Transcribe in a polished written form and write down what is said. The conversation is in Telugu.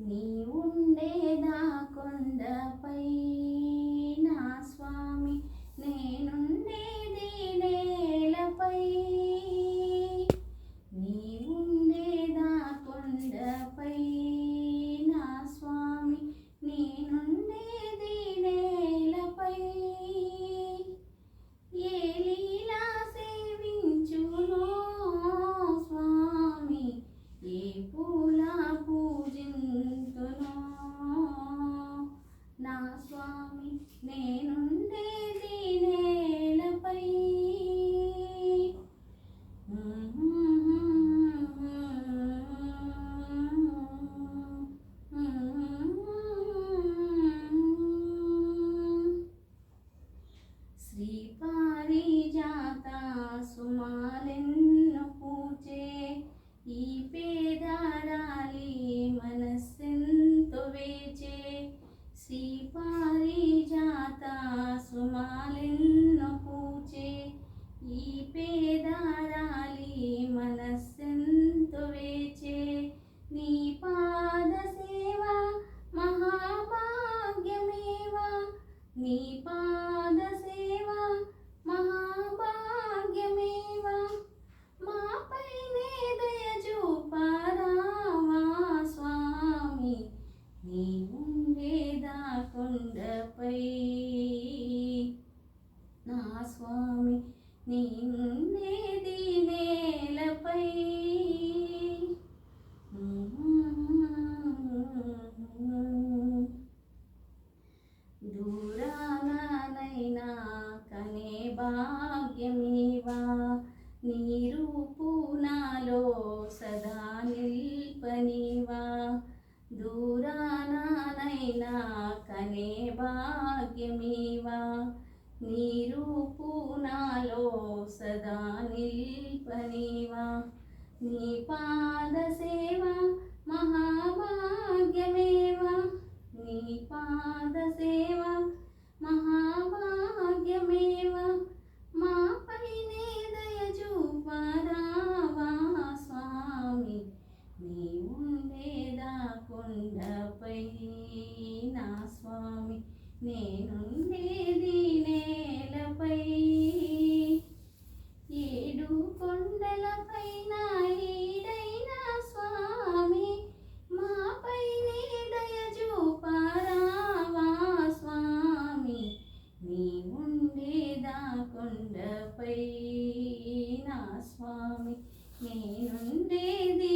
నీవుండేదా కొండపై నా స్వామి, నేనుండేది నేలపై. నీవుండేదా కొండపై నా స్వామి, నేనుండేది నేలపై. ఏ లీలా సేవించునో స్వామి, ఏ పూల పూజింతునో నా స్వామి, నేనుండేది నేలపై. శ్రీ పారిజాత సుమాలెన్నో పూచే ఈ పేదరాలి మనస్సెంతో వేచే. శ్రీ పారిజాత సుమాలెన్నో పూచే ఈ పేదరాలి మనస్సెంతో వేచే. నీ పాద సేవ మహాభాగ్యమేవా, నీ పాద సేవ మహాభాగ్యమేవా. మాపైనే దయ చూపరావా స్వామి, నీవుండేదా కొండపై నా స్వామి, నేనుండేది నేలపై. దూరానైనా కనే భాగ్యమేవా, నీ రూపు నాలో సదా నిల్పనివా. దూరానైనా కనే భాగ్యమేవా, నీ రూపు నాలో సదా నిల్పనివా. నీ పాద సేవ మహాభాగ్యమేవా, నీ పాద సేవ మహాభాగ్యమేవా. మాపైనే దయ చూపరావా స్వామి, నీవుండేదా కొండపై నా స్వామి, నేనుండేది నేలపై. ఏడు కొండలపైన ఈడైన స్వామి, మాపైనే దయ చూపరావా స్వామి, నీవుండేదా కొండపై నా స్వామి, నేనుండేది